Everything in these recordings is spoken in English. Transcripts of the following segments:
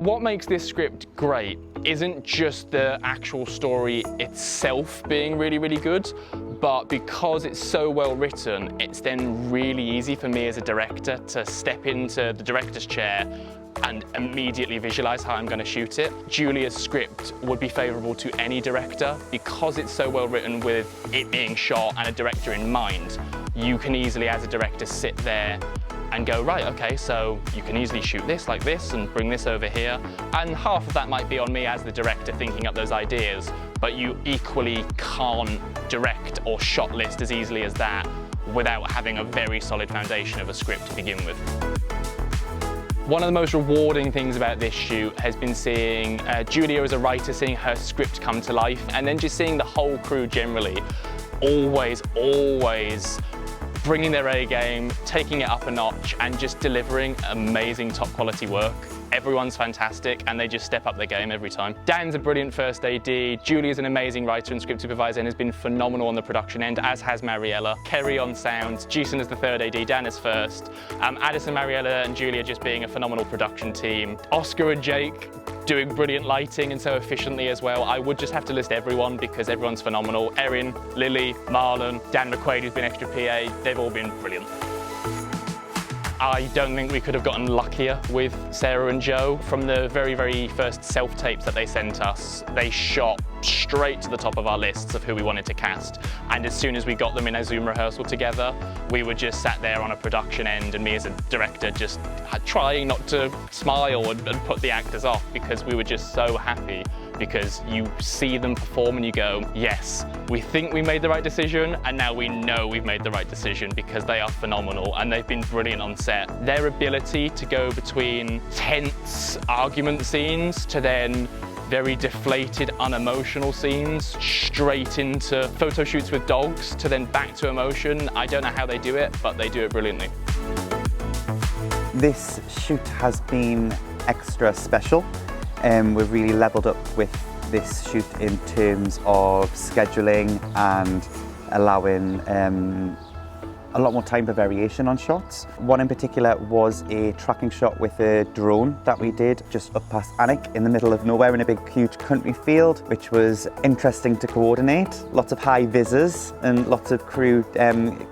What makes this script great isn't just the actual story itself being really, really good, but because it's so well written, it's then really easy for me as a director to step into the director's chair and immediately visualize how I'm going to shoot it. Julia's script would be favorable to any director because it's so well written with it being shot and a director in mind. You can easily, as a director, sit there and go, right, okay, so you can easily shoot this like this and bring this over here. And half of that might be on me as the director thinking up those ideas, but you equally can't direct or shot list as easily as that without having a very solid foundation of a script to begin with. One of the most rewarding things about this shoot has been seeing Julia as a writer, seeing her script come to life, and then just seeing the whole crew generally always bringing their A game, taking it up a notch, and just delivering amazing top quality work. Everyone's fantastic and they just step up their game every time. Dan's a brilliant first AD, Julia's an amazing writer and script supervisor and has been phenomenal on the production end, as has Mariella. Kerry on sound, Jason as the third AD, Dan as first. Addison, Mariella and Julia just being a phenomenal production team. Oscar and Jake doing brilliant lighting and so efficiently as well. I would just have to list everyone because everyone's phenomenal. Erin, Lily, Marlon, Dan McQuaid who's been extra PA, they've all been brilliant. I don't think we could have gotten luckier with Sarah and Joe. From the very, very first self-tapes that they sent us, they shot straight to the top of our lists of who we wanted to cast. And as soon as we got them in a Zoom rehearsal together, we were just sat there on a production end and me as a director just trying not to smile and put the actors off because we were just so happy. Because you see them perform and you go, yes, we think we made the right decision and now we know we've made the right decision because they are phenomenal and they've been brilliant on set. Their ability to go between tense argument scenes to then very deflated, unemotional scenes, straight into photo shoots with dogs to then back to emotion. I don't know how they do it, but they do it brilliantly. This shoot has been extra special. We've really levelled up with this shoot in terms of scheduling and allowing a lot more time for variation on shots. One in particular was a tracking shot with a drone that we did just up past Alnwick in the middle of nowhere in a big huge country field, which was interesting to coordinate. Lots of high visors and lots of crew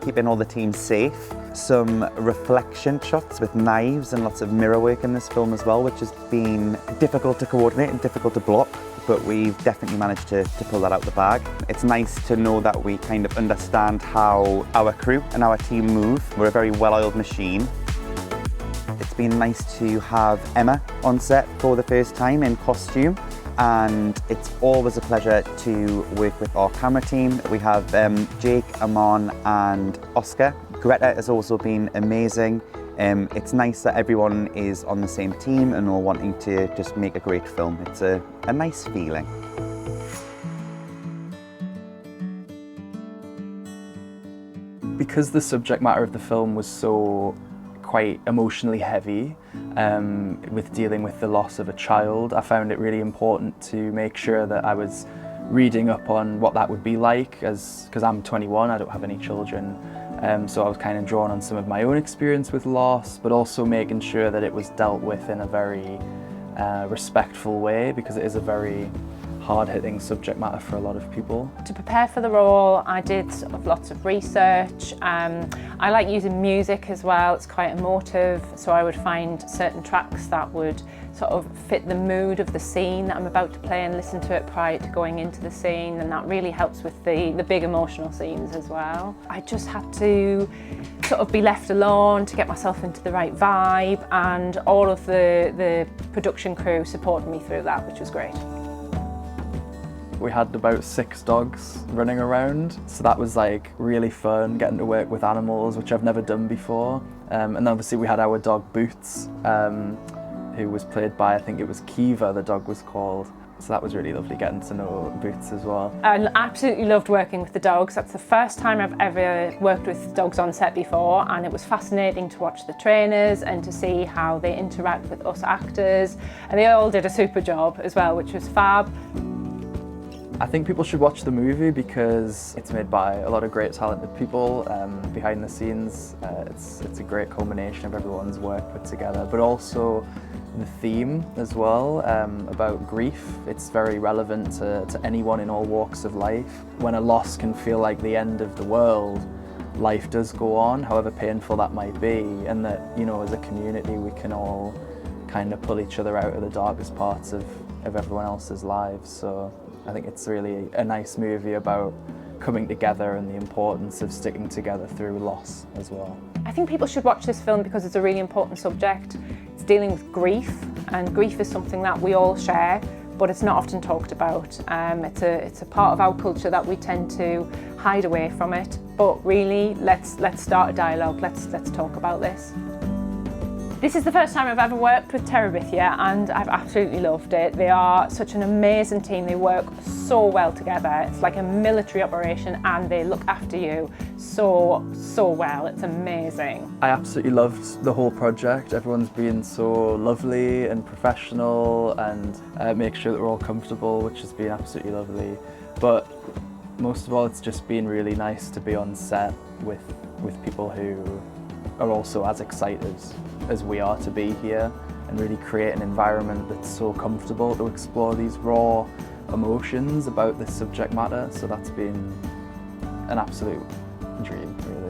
keeping all the teams safe. Some reflection shots with knives and lots of mirror work in this film as well, which has been difficult to coordinate and difficult to block, but we've definitely managed to pull that out the bag. It's nice to know that we kind of understand how our crew and our team move. We're a very well-oiled machine. It's been nice to have Emma on set for the first time in costume, and it's always a pleasure to work with our camera team. We have Jake, Amon and Oscar. Greta has also been amazing. It's nice that everyone is on the same team and all wanting to just make a great film. It's a nice feeling. Because the subject matter of the film was so quite emotionally heavy, with dealing with the loss of a child, I found it really important to make sure that I was reading up on what that would be like, because I'm 21, I don't have any children. So I was kind of drawn on some of my own experience with loss, but also making sure that it was dealt with in a very respectful way, because it is a very hard-hitting subject matter for a lot of people. To prepare for the role, I did sort of lots of research. I like using music as well, it's quite emotive, so I would find certain tracks that would sort of fit the mood of the scene that I'm about to play and listen to it prior to going into the scene, and that really helps with the big emotional scenes as well. I just had to sort of be left alone to get myself into the right vibe, and all of the production crew supported me through that, which was great. We had about 6 dogs running around, so that was like really fun, getting to work with animals, which I've never done before. And obviously we had our dog Boots, who was played by, I think it was Kiva, the dog was called. So that was really lovely getting to know Boots as well. I absolutely loved working with the dogs. That's the first time I've ever worked with dogs on set before, and it was fascinating to watch the trainers and to see how they interact with us actors. And they all did a super job as well, which was fab. I think people should watch the movie because it's made by a lot of great talented people behind the scenes. It's a great culmination of everyone's work put together, but also the theme as well about grief. It's very relevant to anyone in all walks of life. When a loss can feel like the end of the world, life does go on, however painful that might be, and that, you know, as a community we can all kind of pull each other out of the darkest parts of everyone else's lives. So I think it's really a nice movie about coming together and the importance of sticking together through loss as well. I think people should watch this film because it's a really important subject. It's dealing with grief, and grief is something that we all share, but it's not often talked about. It's a part of our culture that we tend to hide away from it. But really, let's start a dialogue. Let's talk about this. This is the first time I've ever worked with Terabithia, and I've absolutely loved it. They are such an amazing team. They work so well together. It's like a military operation, and they look after you so well. It's amazing. I absolutely loved the whole project. Everyone's been so lovely and professional, and make sure that we're all comfortable, which has been absolutely lovely. But most of all, it's just been really nice to be on set with people who are also as excited as we are to be here, and really create an environment that's so comfortable to explore these raw emotions about this subject matter. So that's been an absolute dream, really.